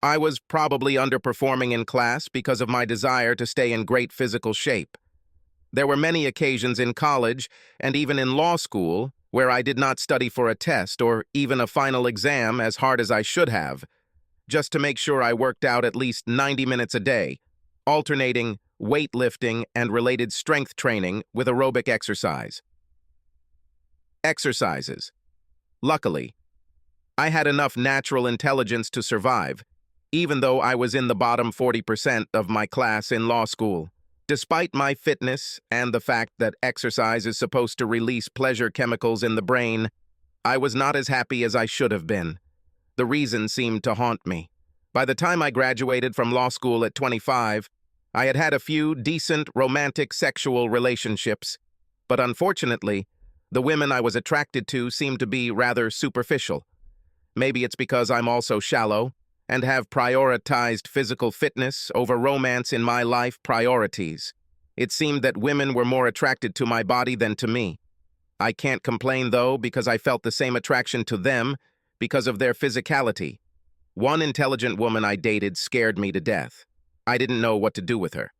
I was probably underperforming in class because of my desire to stay in great physical shape. There were many occasions in college and even in law school where I did not study for a test or even a final exam as hard as I should have, just to make sure I worked out at least 90 minutes a day, alternating weightlifting and related strength training with aerobic exercise. Exercises. Luckily, I had enough natural intelligence to survive, even though I was in the bottom 40% of my class in law school. Despite my fitness and the fact that exercise is supposed to release pleasure chemicals in the brain, I was not as happy as I should have been. The reason seemed to haunt me. By the time I graduated from law school at 25, I had had a few decent romantic sexual relationships, but unfortunately, the women I was attracted to seemed to be rather superficial. Maybe it's because I'm also shallow and have prioritized physical fitness over romance in my life priorities. It seemed that women were more attracted to my body than to me. I can't complain, though, because I felt the same attraction to them because of their physicality. One intelligent woman I dated scared me to death. I didn't know what to do with her.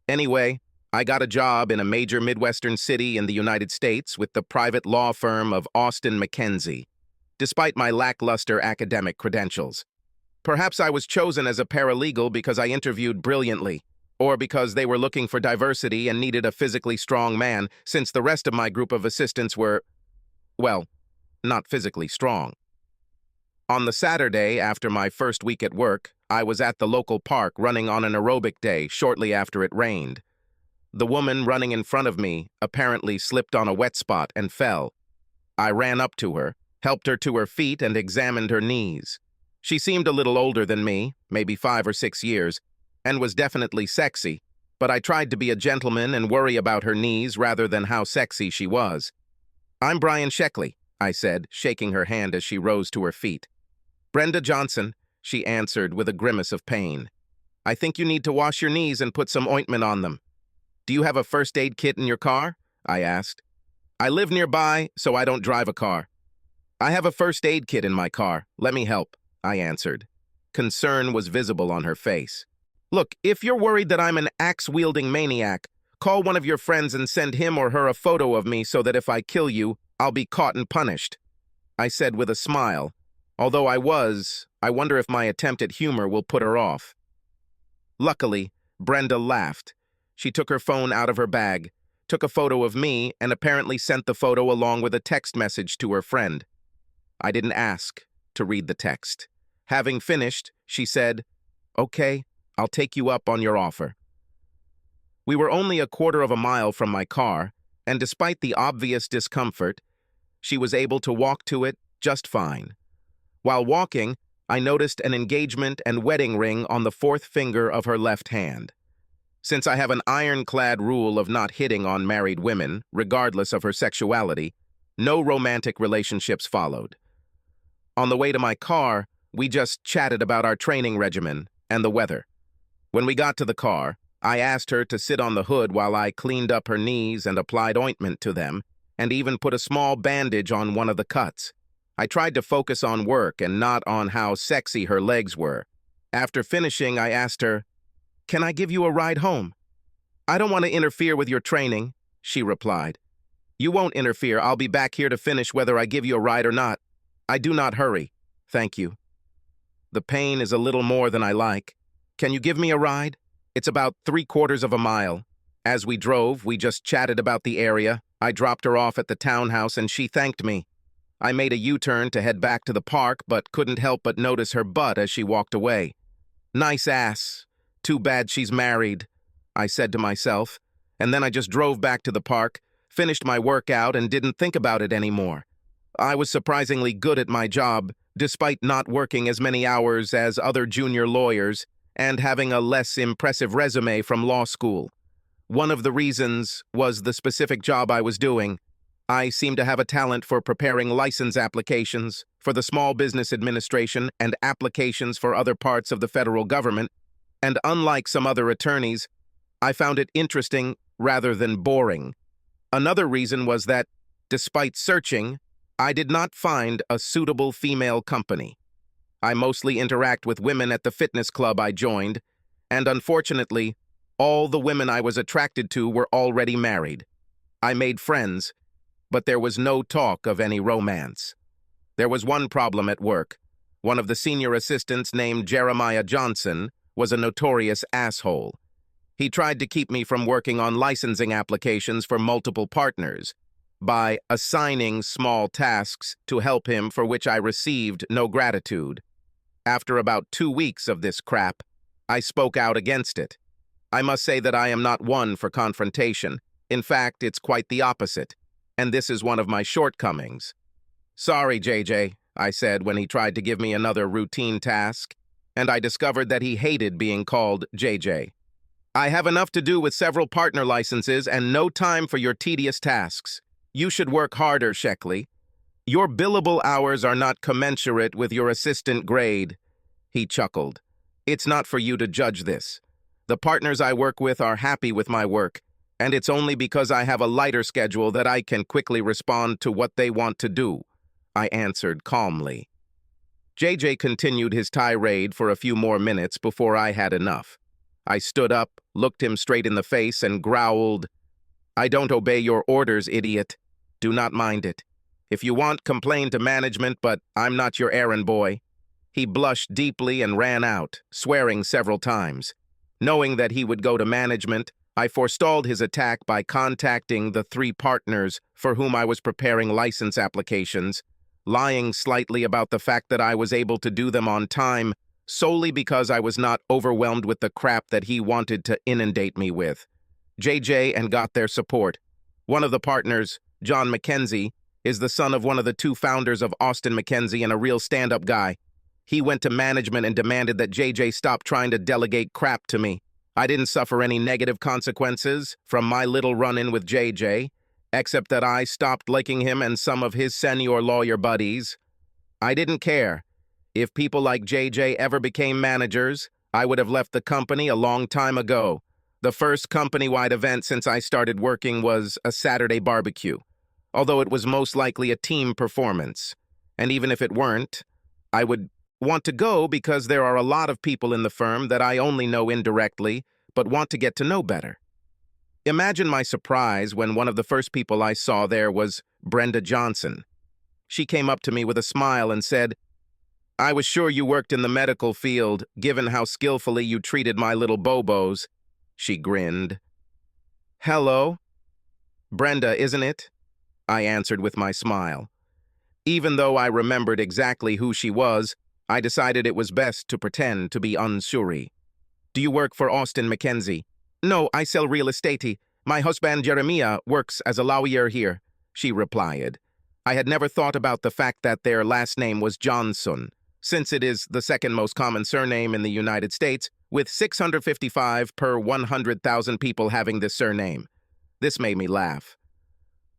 Anyway, I got a job in a major Midwestern city in the United States with the private law firm of Austin McKenzie, despite my lackluster academic credentials. Perhaps I was chosen as a paralegal because I interviewed brilliantly, or because they were looking for diversity and needed a physically strong man, since the rest of my group of assistants were, well, not physically strong. On the Saturday after my first week at work, I was at the local park running on an aerobic day shortly after it rained. The woman running in front of me apparently slipped on a wet spot and fell. I ran up to her, helped her to her feet, and examined her knees. She seemed a little older than me, maybe 5 or 6 years, and was definitely sexy, but I tried to be a gentleman and worry about her knees rather than how sexy she was. "I'm Brian Sheckley," I said, shaking her hand as she rose to her feet. "Brenda Johnson," she answered with a grimace of pain. "I think you need to wash your knees and put some ointment on them." "Do you have a first aid kit in your car?" I asked. "I live nearby, so I don't drive a car." "I have a first aid kit in my car. Let me help," I answered. Concern was visible on her face. "Look, if you're worried that I'm an axe-wielding maniac, call one of your friends and send him or her a photo of me so that if I kill you, I'll be caught and punished," I said with a smile, although I wonder if my attempt at humor will put her off. Luckily, Brenda laughed. She took her phone out of her bag, took a photo of me, and apparently sent the photo along with a text message to her friend. I didn't ask to read the text. Having finished, she said, "Okay, I'll take you up on your offer." We were only a quarter of a mile from my car, and despite the obvious discomfort, she was able to walk to it just fine. While walking, I noticed an engagement and wedding ring on the 4th finger of her left hand. Since I have an ironclad rule of not hitting on married women, regardless of her sexuality, no romantic relationships followed. On the way to my car, we just chatted about our training regimen and the weather. When we got to the car, I asked her to sit on the hood while I cleaned up her knees and applied ointment to them, and even put a small bandage on one of the cuts. I tried to focus on work and not on how sexy her legs were. After finishing, I asked her, "Can I give you a ride home?" "I don't want to interfere with your training," she replied. "You won't interfere. I'll be back here to finish whether I give you a ride or not. I do not hurry. Thank you. The pain is a little more than I like. Can you give me a ride? It's about 3/4 of a mile." As we drove, we just chatted about the area. I dropped her off at the townhouse and she thanked me. I made a U-turn to head back to the park, but couldn't help but notice her butt as she walked away. "Nice ass. Too bad she's married," I said to myself, and then I just drove back to the park, finished my workout, and didn't think about it anymore. I was surprisingly good at my job, despite not working as many hours as other junior lawyers and having a less impressive resume from law school. One of the reasons was the specific job I was doing. I seem to have a talent for preparing license applications for the Small Business Administration and applications for other parts of the federal government, and unlike some other attorneys, I found it interesting rather than boring. Another reason was that, despite searching, I did not find a suitable female company. I mostly interact with women at the fitness club I joined, and unfortunately, all the women I was attracted to were already married. I made friends, but there was no talk of any romance. There was one problem at work. One of the senior assistants, named Jeremiah Johnson, was a notorious asshole. He tried to keep me from working on licensing applications for multiple partners by assigning small tasks to help him for which I received no gratitude. After about 2 weeks of this crap, I spoke out against it. I must say that I am not one for confrontation. In fact, it's quite the opposite, and this is one of my shortcomings. "Sorry, JJ," I said when he tried to give me another routine task, and I discovered that he hated being called JJ. "I have enough to do with several partner licenses and no time for your tedious tasks. You should work harder, Sheckley. Your billable hours are not commensurate with your assistant grade." He chuckled. "It's not for you to judge this. The partners I work with are happy with my work, and it's only because I have a lighter schedule that I can quickly respond to what they want to do," I answered calmly. JJ continued his tirade for a few more minutes before I had enough. I stood up, looked him straight in the face, and growled, "I don't obey your orders, idiot. Do not mind it. If you want, complain to management, but I'm not your errand boy." He blushed deeply and ran out, swearing several times. Knowing that he would go to management, I forestalled his attack by contacting the 3 partners for whom I was preparing license applications, lying slightly about the fact that I was able to do them on time solely because I was not overwhelmed with the crap that he wanted to inundate me with. JJ and got their support. One of the partners, John McKenzie, is the son of one of the 2 founders of Austin McKenzie and a real stand-up guy. He went to management and demanded that JJ stop trying to delegate crap to me. I didn't suffer any negative consequences from my little run-in with JJ, except that I stopped liking him and some of his senior lawyer buddies. I didn't care. If people like JJ ever became managers, I would have left the company a long time ago. The first company-wide event since I started working was a Saturday barbecue, although it was most likely a team performance. And even if it weren't, I would want to go because there are a lot of people in the firm that I only know indirectly, but want to get to know better. Imagine my surprise when one of the first people I saw there was Brenda Johnson. She came up to me with a smile and said, "I was sure you worked in the medical field, given how skillfully you treated my little bobos." She grinned. "Hello? Brenda, isn't it?" I answered with my smile. Even though I remembered exactly who she was, I decided it was best to pretend to be unsure. "Do you work for Austin McKenzie?" "No, I sell real estate. My husband Jeremiah works as a lawyer here," she replied. I had never thought about the fact that their last name was Johnson, since it is the second most common surname in the United States, with 655 per 100,000 people having this surname. This made me laugh.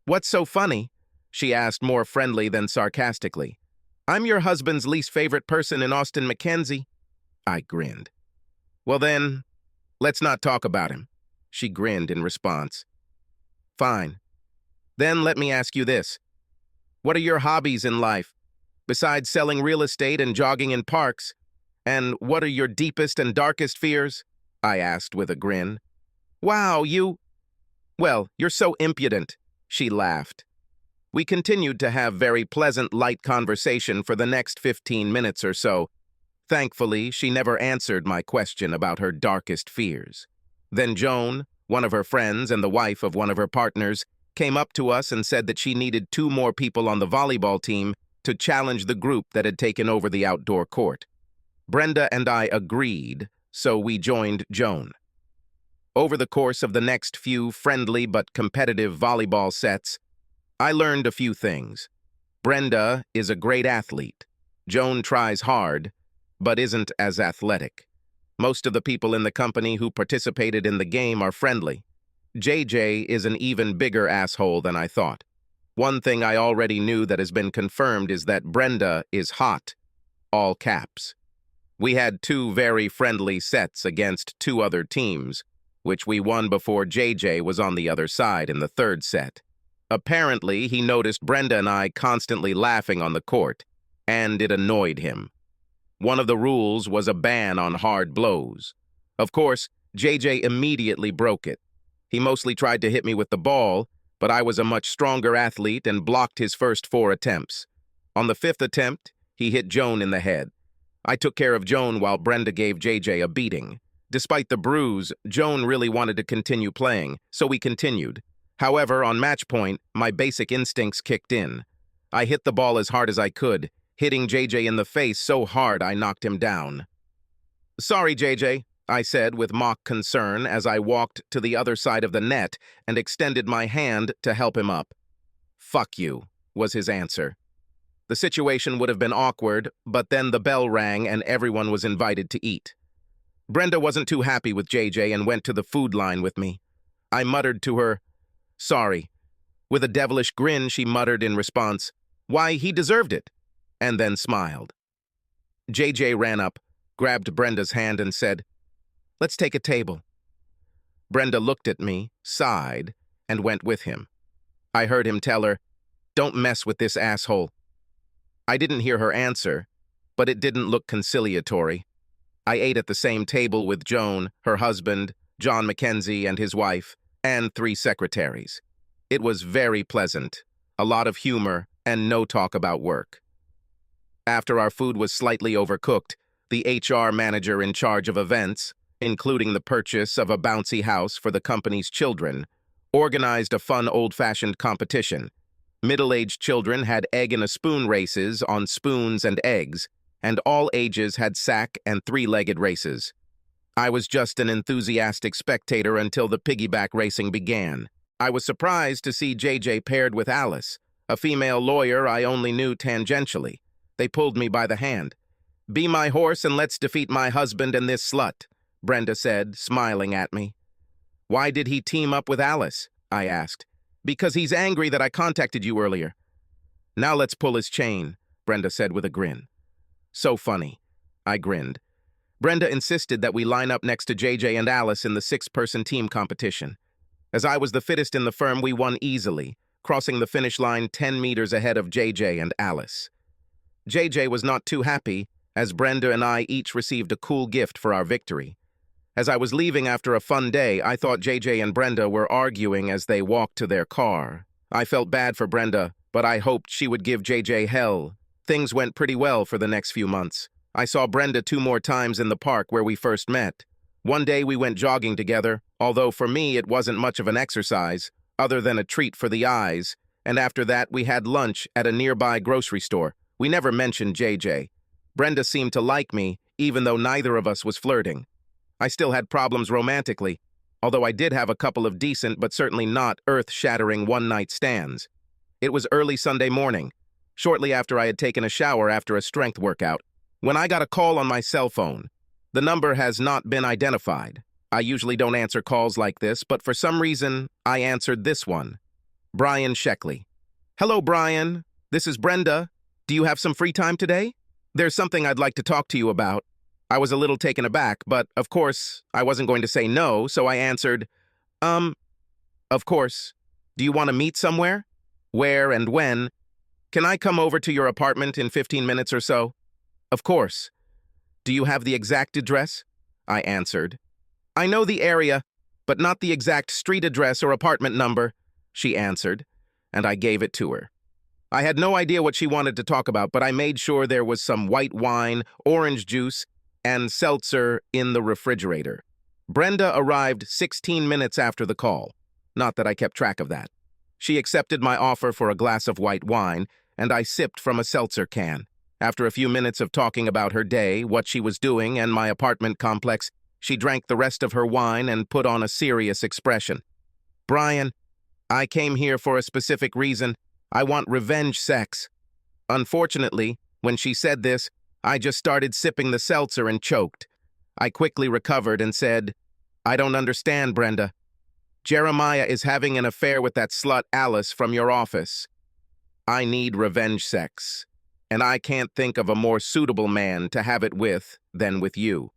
"What's so funny?" she asked more friendly than sarcastically. "I'm your husband's least favorite person in Austin McKenzie." I grinned. "Well then, let's not talk about him." She grinned in response. "Fine. Then let me ask you this. What are your hobbies in life, besides selling real estate and jogging in parks? And what are your deepest and darkest fears?" I asked with a grin. "Wow, Well, you're so impudent," she laughed. We continued to have very pleasant, light conversation for the next 15 minutes or so. Thankfully, she never answered my question about her darkest fears. Then Joan, one of her friends and the wife of one of her partners, came up to us and said that she needed 2 more people on the volleyball team to challenge the group that had taken over the outdoor court. Brenda and I agreed, so we joined Joan. Over the course of the next few friendly but competitive volleyball sets, I learned a few things. Brenda is a great athlete. Joan tries hard, but isn't as athletic. Most of the people in the company who participated in the game are friendly. JJ is an even bigger asshole than I thought. One thing I already knew that has been confirmed is that Brenda is hot, all caps. We had 2 very friendly sets against 2 other teams, which we won before JJ was on the other side in the 3rd set. Apparently, he noticed Brenda and I constantly laughing on the court, and it annoyed him. One of the rules was a ban on hard blows. Of course, JJ immediately broke it. He mostly tried to hit me with the ball, but I was a much stronger athlete and blocked his first 4 attempts. On the 5th attempt, he hit Joan in the head. I took care of Joan while Brenda gave JJ a beating. Despite the bruise, Joan really wanted to continue playing, so we continued. However, on match point, my basic instincts kicked in. I hit the ball as hard as I could, hitting JJ in the face so hard I knocked him down. "Sorry, JJ," I said with mock concern as I walked to the other side of the net and extended my hand to help him up. "Fuck you," was his answer. The situation would have been awkward, but then the bell rang and everyone was invited to eat. Brenda wasn't too happy with JJ and went to the food line with me. I muttered to her, "Sorry." With a devilish grin, she muttered in response, "Why, he deserved it," and then smiled. JJ ran up, grabbed Brenda's hand and said, "Let's take a table." Brenda looked at me, sighed, and went with him. I heard him tell her, "Don't mess with this asshole." I didn't hear her answer, but it didn't look conciliatory. I ate at the same table with Joan, her husband, John Mackenzie and his wife, and 3 secretaries. It was very pleasant, a lot of humor, and no talk about work. After our food was slightly overcooked, the HR manager in charge of events, including the purchase of a bouncy house for the company's children, organized a fun old-fashioned competition. Middle-aged children had egg-and-a-spoon races on spoons and eggs, and all ages had sack and 3-legged races. I was just an enthusiastic spectator until the piggyback racing began. I was surprised to see JJ paired with Alice, a female lawyer I only knew tangentially. They pulled me by the hand. "Be my horse and let's defeat my husband and this slut," Brenda said, smiling at me. "Why did he team up with Alice?" I asked. "Because he's angry that I contacted you earlier." "Now let's pull his chain," Brenda said with a grin. "So funny." I grinned. Brenda insisted that we line up next to JJ and Alice in the 6-person team competition. As I was the fittest in the firm, we won easily, crossing the finish line 10 meters ahead of JJ and Alice. JJ was not too happy, as Brenda and I each received a cool gift for our victory. As I was leaving after a fun day, I thought JJ and Brenda were arguing as they walked to their car. I felt bad for Brenda, but I hoped she would give JJ hell. Things went pretty well for the next few months. I saw Brenda 2 more times in the park where we first met. One day we went jogging together, although for me it wasn't much of an exercise, other than a treat for the eyes, and after that we had lunch at a nearby grocery store. We never mentioned JJ. Brenda seemed to like me, even though neither of us was flirting. I still had problems romantically, although I did have a couple of decent but certainly not earth-shattering one-night stands. It was early Sunday morning, shortly after I had taken a shower after a strength workout, when I got a call on my cell phone. The number has not been identified. I usually don't answer calls like this, but for some reason, I answered this one. Brian Sheckley. "Hello, Brian. This is Brenda. Do you have some free time today? There's something I'd like to talk to you about." I was a little taken aback, but of course, I wasn't going to say no, so I answered, Of course. Do you want to meet somewhere? Where and when? Can I come over to your apartment in 15 minutes or so? Of course. Do you have the exact address? I answered. I know the area, but not the exact street address or apartment number, she answered, and I gave it to her. I had no idea what she wanted to talk about, but I made sure there was some white wine, orange juice, and seltzer in the refrigerator. Brenda arrived 16 minutes after the call. Not that I kept track of that. She accepted my offer for a glass of white wine, and I sipped from a seltzer can. After a few minutes of talking about her day, what she was doing, and my apartment complex, she drank the rest of her wine and put on a serious expression. "Brian, I came here for a specific reason. I want revenge sex." Unfortunately, when she said this, I just started sipping the seltzer and choked. I quickly recovered and said, "I don't understand, Brenda. Jeremiah is having an affair with that slut Alice from your office. I need revenge sex, and I can't think of a more suitable man to have it with than with you.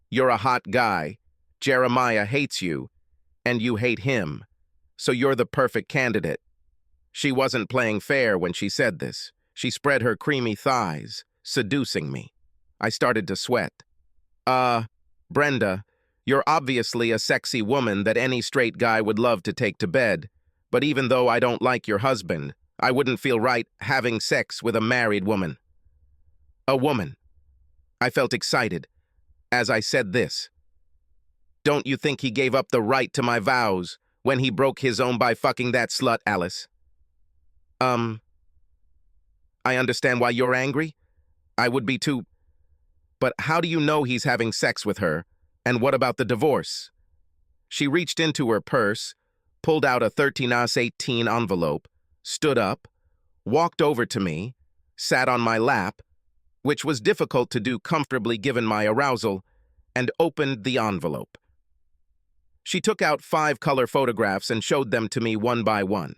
You're a hot guy. Jeremiah hates you, and you hate him, so you're the perfect candidate." She wasn't playing fair when she said this. She spread her creamy thighs, seducing me. I started to sweat. Brenda, you're obviously a sexy woman that any straight guy would love to take to bed, but even though I don't like your husband, I wouldn't feel right having sex with a married woman. A woman. I felt excited as I said this. Don't you think he gave up the right to my vows when he broke his own by fucking that slut, Alice? I understand why you're angry. I would be too. But how do you know he's having sex with her? And what about the divorce? She reached into her purse, pulled out a 13-18 envelope, stood up, walked over to me, sat on my lap, which was difficult to do comfortably given my arousal, and opened the envelope. She took out 5 color photographs and showed them to me one by one.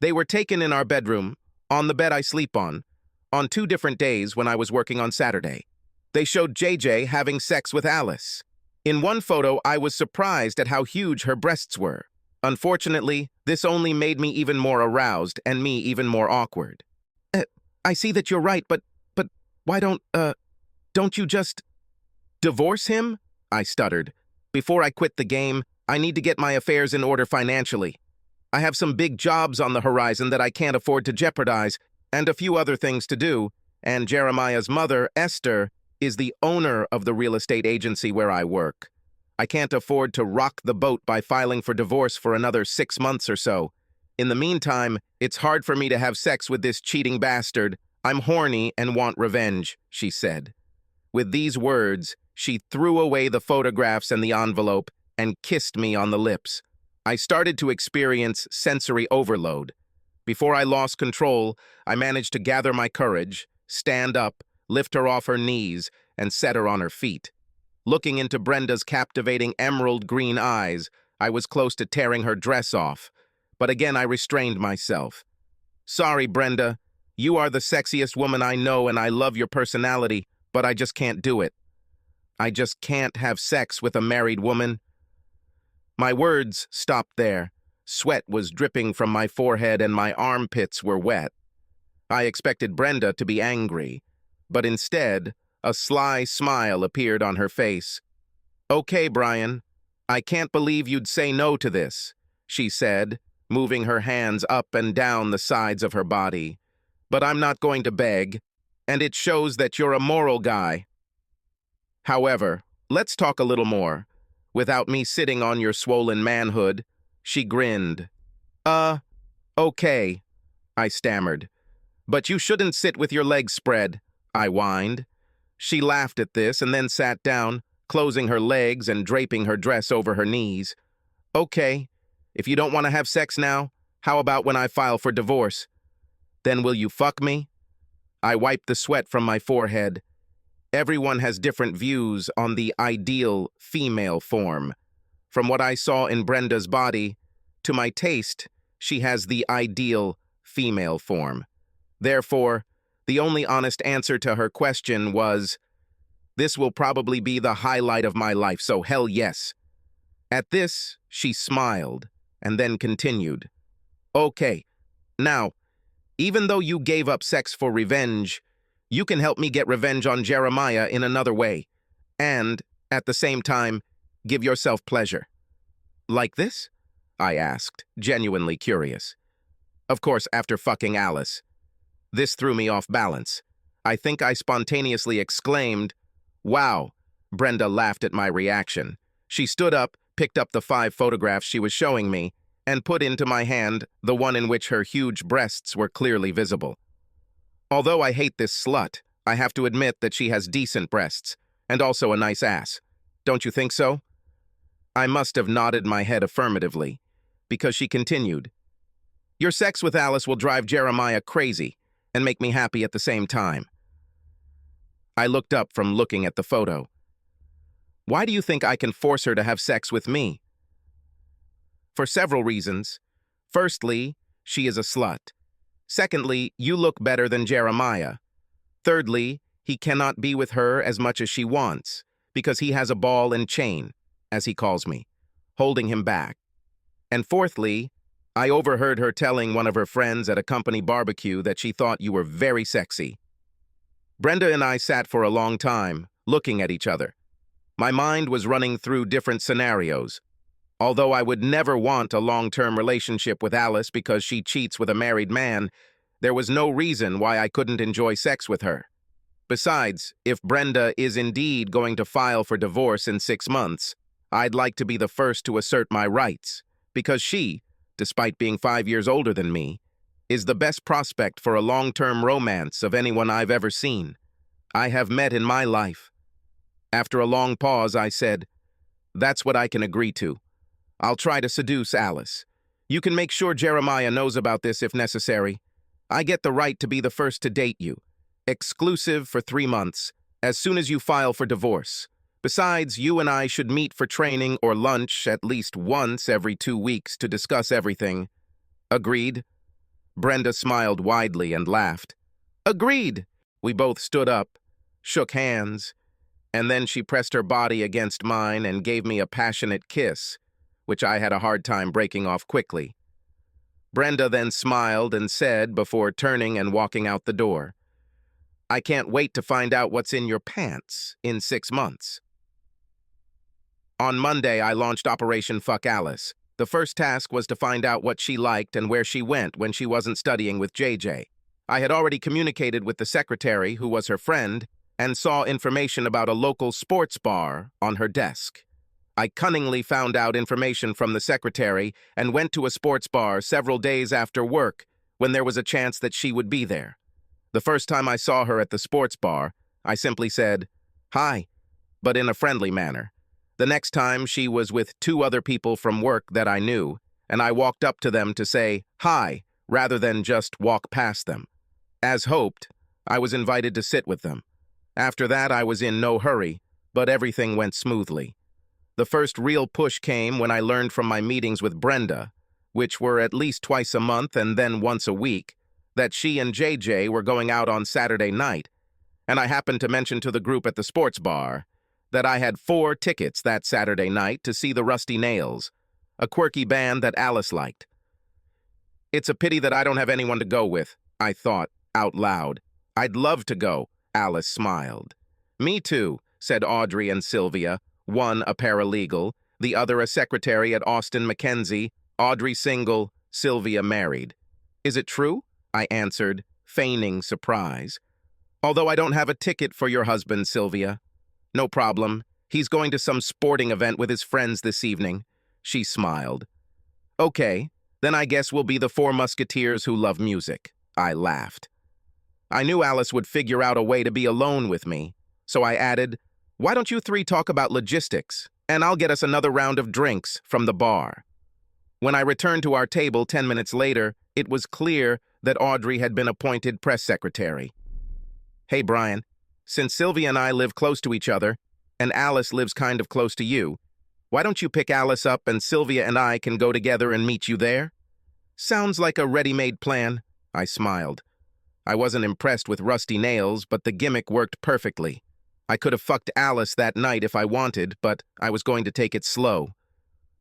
They were taken in our bedroom, on the bed I sleep on 2 different days when I was working on Saturday. They showed JJ having sex with Alice. In one photo, I was surprised at how huge her breasts were. Unfortunately, this only made me even more aroused and me even more awkward. I see that you're right, but why don't you just divorce him? I stuttered. Before I quit the game, I need to get my affairs in order financially. I have some big jobs on the horizon that I can't afford to jeopardize, and a few other things to do, and Jeremiah's mother, Esther, is the owner of the real estate agency where I work. I can't afford to rock the boat by filing for divorce for another 6 months or so. In the meantime, it's hard for me to have sex with this cheating bastard. I'm horny and want revenge, she said. With these words, she threw away the photographs and the envelope and kissed me on the lips. I started to experience sensory overload. Before I lost control, I managed to gather my courage, stand up, lift her off her knees, and set her on her feet. Looking into Brenda's captivating emerald green eyes, I was close to tearing her dress off. But again, I restrained myself. Sorry, Brenda. You are the sexiest woman I know and I love your personality, but I just can't do it. I just can't have sex with a married woman. My words stopped there. Sweat was dripping from my forehead and my armpits were wet. I expected Brenda to be angry, but instead, a sly smile appeared on her face. Okay, Brian, I can't believe you'd say no to this, she said, moving her hands up and down the sides of her body. But I'm not going to beg, and it shows that you're a moral guy. However, let's talk a little more. Without me sitting on your swollen manhood, she grinned. Okay, I stammered. But you shouldn't sit with your legs spread, I whined. She laughed at this and then sat down, closing her legs and draping her dress over her knees. Okay, if you don't want to have sex now, how about when I file for divorce? Then will you fuck me? I wiped the sweat from my forehead. Everyone has different views on the ideal female form. From what I saw in Brenda's body, to my taste, she has the ideal female form. Therefore, the only honest answer to her question was, this will probably be the highlight of my life, so hell yes. At this, she smiled, and then continued. Okay, now, even though you gave up sex for revenge, you can help me get revenge on Jeremiah in another way, and, at the same time, give yourself pleasure. Like this? I asked, genuinely curious. Of course, after fucking Alice. This threw me off balance. I think I spontaneously exclaimed, "Wow." Brenda laughed at my reaction. She stood up, picked up the 5 photographs she was showing me, and put into my hand the one in which her huge breasts were clearly visible. Although I hate this slut, I have to admit that she has decent breasts, and also a nice ass. Don't you think so? I must have nodded my head affirmatively, because she continued, Your sex with Alice will drive Jeremiah crazy, and make me happy at the same time. I looked up from looking at the photo. Why do you think I can force her to have sex with me? For several reasons. Firstly, she is a slut. Secondly, you look better than Jeremiah. Thirdly, he cannot be with her as much as she wants, because he has a ball and chain, as he calls me, holding him back. And fourthly, I overheard her telling one of her friends at a company barbecue that she thought you were very sexy. Brenda and I sat for a long time, looking at each other. My mind was running through different scenarios. Although I would never want a long-term relationship with Alice because she cheats with a married man, there was no reason why I couldn't enjoy sex with her. Besides, if Brenda is indeed going to file for divorce in 6 months, I'd like to be the first to assert my rights, because she, despite being 5 years older than me, is the best prospect for a long-term romance of anyone I've ever seen. I have met in my life. After a long pause, I said, "That's what I can agree to. I'll try to seduce Alice. You can make sure Jeremiah knows about this if necessary. I get the right to be the first to date you. Exclusive for 3 months, as soon as you file for divorce. Besides, you and I should meet for training or lunch at least once every 2 weeks to discuss everything." "Agreed?" Brenda smiled widely and laughed. "Agreed!" We both stood up, shook hands, and then she pressed her body against mine and gave me a passionate kiss, which I had a hard time breaking off quickly. Brenda then smiled and said, before turning and walking out the door, "I can't wait to find out what's in your pants in 6 months." On Monday, I launched Operation Fuck Alice. The first task was to find out what she liked and where she went when she wasn't studying with JJ. I had already communicated with the secretary, who was her friend, and saw information about a local sports bar on her desk. I cunningly found out information from the secretary and went to a sports bar several days after work when there was a chance that she would be there. The first time I saw her at the sports bar, I simply said, "Hi," but in a friendly manner. The next time, she was with 2 other people from work that I knew, and I walked up to them to say hi rather than just walk past them. As hoped, I was invited to sit with them. After that, I was in no hurry, but everything went smoothly. The first real push came when I learned from my meetings with Brenda, which were at least twice a month and then once a week, that she and JJ were going out on Saturday night, and I happened to mention to the group at the sports bar that I had 4 tickets that Saturday night to see the Rusty Nails, a quirky band that Alice liked. "It's a pity that I don't have anyone to go with," I thought, out loud. "I'd love to go," Alice smiled. "Me too," said Audrey and Sylvia, one a paralegal, the other a secretary at Austin Mackenzie, Audrey single, Sylvia married. "Is it true?" I answered, feigning surprise. "Although I don't have a ticket for your husband, Sylvia." "No problem. He's going to some sporting event with his friends this evening." She smiled. "Okay, then I guess we'll be the 4 musketeers who love music." I laughed. I knew Alice would figure out a way to be alone with me, so I added, "Why don't you 3 talk about logistics, and I'll get us another round of drinks from the bar." When I returned to our table 10 minutes later, it was clear that Audrey had been appointed press secretary. "Hey, Brian. Since Sylvia and I live close to each other, and Alice lives kind of close to you, why don't you pick Alice up and Sylvia and I can go together and meet you there?" "Sounds like a ready-made plan," I smiled. I wasn't impressed with Rusty Nails, but the gimmick worked perfectly. I could have fucked Alice that night if I wanted, but I was going to take it slow.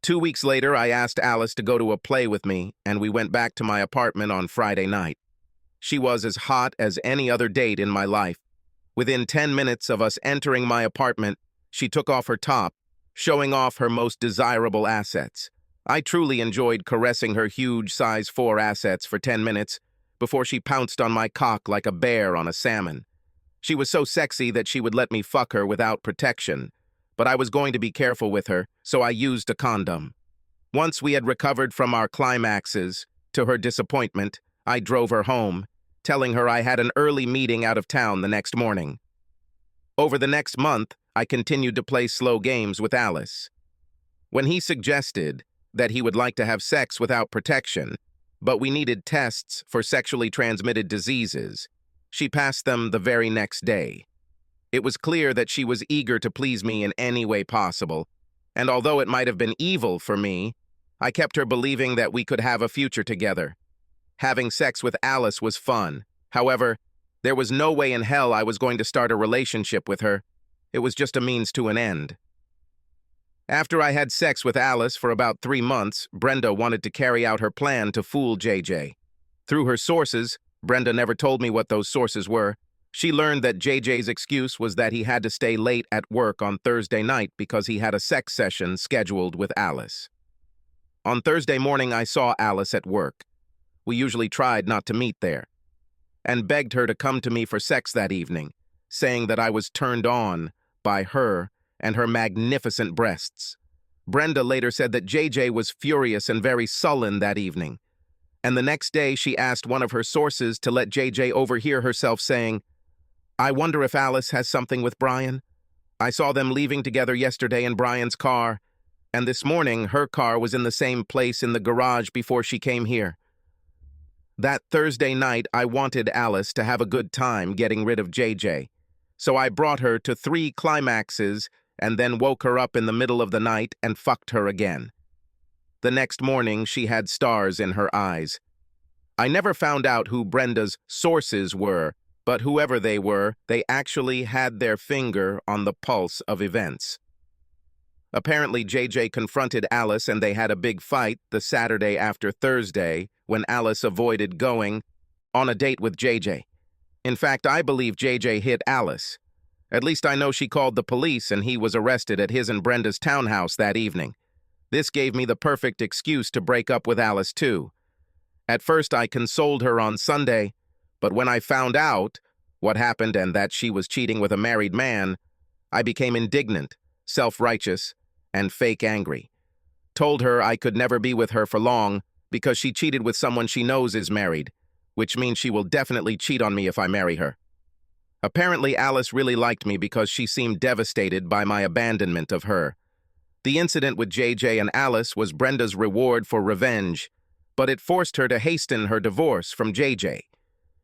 2 weeks later, I asked Alice to go to a play with me, and we went back to my apartment on Friday night. She was as hot as any other date in my life. Within 10 minutes of us entering my apartment, she took off her top, showing off her most desirable assets. I truly enjoyed caressing her huge size 4 assets for 10 minutes before she pounced on my cock like a bear on a salmon. She was so sexy that she would let me fuck her without protection, but I was going to be careful with her, so I used a condom. Once we had recovered from our climaxes, to her disappointment, I drove her home, telling her I had an early meeting out of town the next morning. Over the next month, I continued to play slow games with Alice. When he suggested that he would like to have sex without protection, but we needed tests for sexually transmitted diseases, she passed them the very next day. It was clear that she was eager to please me in any way possible, and although it might have been evil for me, I kept her believing that we could have a future together. Having sex with Alice was fun. However, there was no way in hell I was going to start a relationship with her. It was just a means to an end. After I had sex with Alice for about 3 months, Brenda wanted to carry out her plan to fool JJ. Through her sources, Brenda never told me what those sources were. She learned that JJ's excuse was that he had to stay late at work on Thursday night because he had a sex session scheduled with Alice. On Thursday morning, I saw Alice at work. We usually tried not to meet there, and begged her to come to me for sex that evening, saying that I was turned on by her and her magnificent breasts. Brenda later said that JJ was furious and very sullen that evening, and the next day she asked one of her sources to let JJ overhear herself saying, "I wonder if Alice has something with Brian. I saw them leaving together yesterday in Brian's car, and this morning her car was in the same place in the garage before she came here." That Thursday night, I wanted Alice to have a good time getting rid of JJ, so I brought her to 3 climaxes and then woke her up in the middle of the night and fucked her again. The next morning, she had stars in her eyes. I never found out who Brenda's sources were, but whoever they were, they actually had their finger on the pulse of events. Apparently, JJ confronted Alice and they had a big fight the Saturday after Thursday when Alice avoided going on a date with JJ. In fact, I believe JJ hit Alice. At least I know she called the police and he was arrested at his and Brenda's townhouse that evening. This gave me the perfect excuse to break up with Alice too. At first, I consoled her on Sunday, but when I found out what happened and that she was cheating with a married man, I became indignant, self-righteous, and fake angry. Told her I could never be with her for long because she cheated with someone she knows is married, which means she will definitely cheat on me if I marry her. Apparently, Alice really liked me because she seemed devastated by my abandonment of her. The incident with JJ and Alice was Brenda's reward for revenge, but it forced her to hasten her divorce from JJ.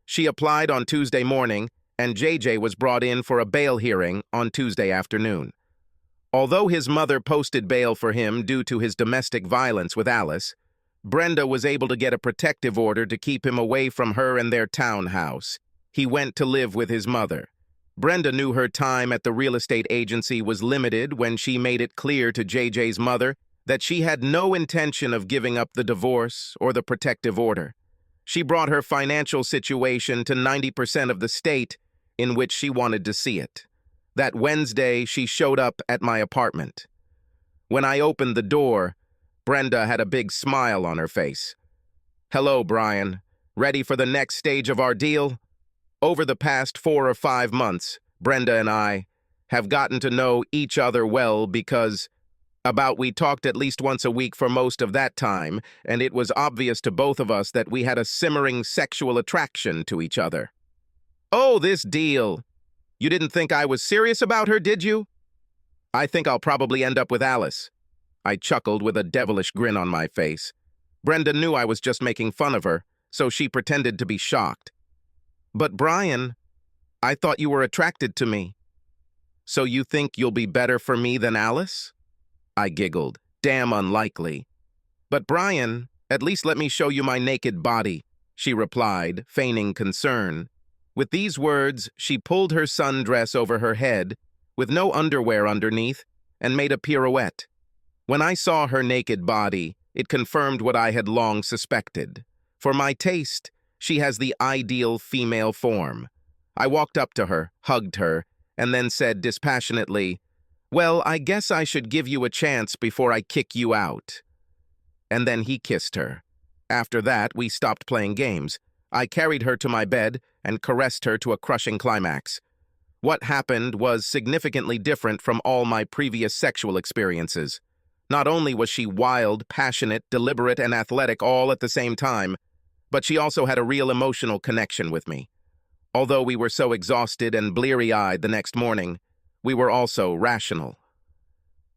She applied on Tuesday morning, and JJ was brought in for a bail hearing on Tuesday afternoon. Although his mother posted bail for him due to his domestic violence with Alice, Brenda was able to get a protective order to keep him away from her and their townhouse. He went to live with his mother. Brenda knew her time at the real estate agency was limited when she made it clear to JJ's mother that she had no intention of giving up the divorce or the protective order. She brought her financial situation to 90% of the state in which she wanted to see it. That Wednesday, she showed up at my apartment. When I opened the door, Brenda had a big smile on her face. "Hello, Brian. Ready for the next stage of our deal?" Over the past 4 or 5 months, Brenda and I have gotten to know each other well because we talked at least once a week for most of that time, and it was obvious to both of us that we had a simmering sexual attraction to each other. "Oh, this deal. You didn't think I was serious about her, did you?" "I think I'll probably end up with Alice." I chuckled with a devilish grin on my face. Brenda knew I was just making fun of her, so she pretended to be shocked. "But Brian, I thought you were attracted to me." "So you think you'll be better for me than Alice?" I giggled. "Damn unlikely." "But Brian, at least let me show you my naked body," she replied, feigning concern. With these words, she pulled her sundress over her head, with no underwear underneath, and made a pirouette. When I saw her naked body, it confirmed what I had long suspected. For my taste, she has the ideal female form. I walked up to her, hugged her, and then said dispassionately, "Well, I guess I should give you a chance before I kick you out." And then he kissed her. After that, we stopped playing games. I carried her to my bed and caressed her to a crushing climax. What happened was significantly different from all my previous sexual experiences. Not only was she wild, passionate, deliberate, and athletic all at the same time, but she also had a real emotional connection with me. Although we were so exhausted and bleary-eyed the next morning, we were also rational.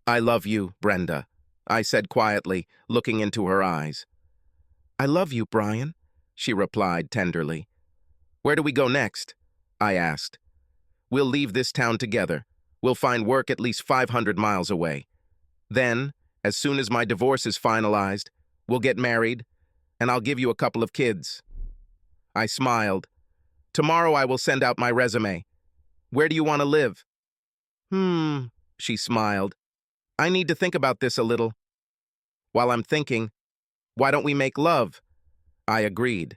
"I love you, Brenda," I said quietly, looking into her eyes. "I love you, Brian," she replied tenderly. "Where do we go next?" I asked. "We'll leave this town together. We'll find work at least 500 miles away. Then, as soon as my divorce is finalized, we'll get married, and I'll give you a couple of kids." I smiled. "Tomorrow I will send out my resume. Where do you want to live?" She smiled. "I need to think about this a little." "While I'm thinking, why don't we make love?" I agreed.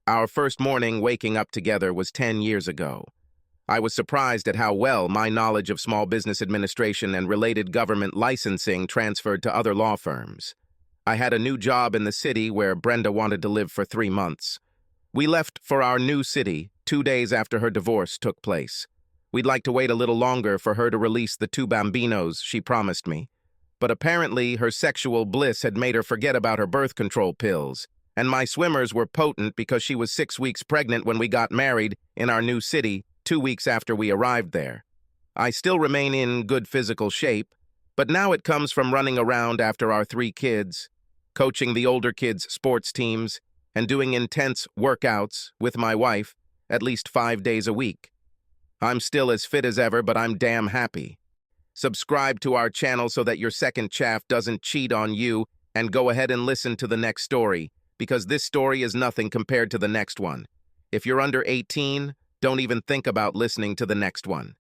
Our first morning waking up together was 10 years ago. I was surprised at how well my knowledge of small business administration and related government licensing transferred to other law firms. I had a new job in the city where Brenda wanted to live for 3 months. We left for our new city 2 days after her divorce took place. We'd like to wait a little longer for her to release the 2 bambinos she promised me. But apparently her sexual bliss had made her forget about her birth control pills, and my swimmers were potent because she was 6 weeks pregnant when we got married in our new city 2 weeks after we arrived there. I still remain in good physical shape, but now it comes from running around after our 3 kids, coaching the older kids' sports teams, and doing intense workouts with my wife at least 5 days a week. I'm still as fit as ever, but I'm damn happy. Subscribe to our channel so that your second chaff doesn't cheat on you, and go ahead and listen to the next story, because this story is nothing compared to the next one. If you're under 18, don't even think about listening to the next one.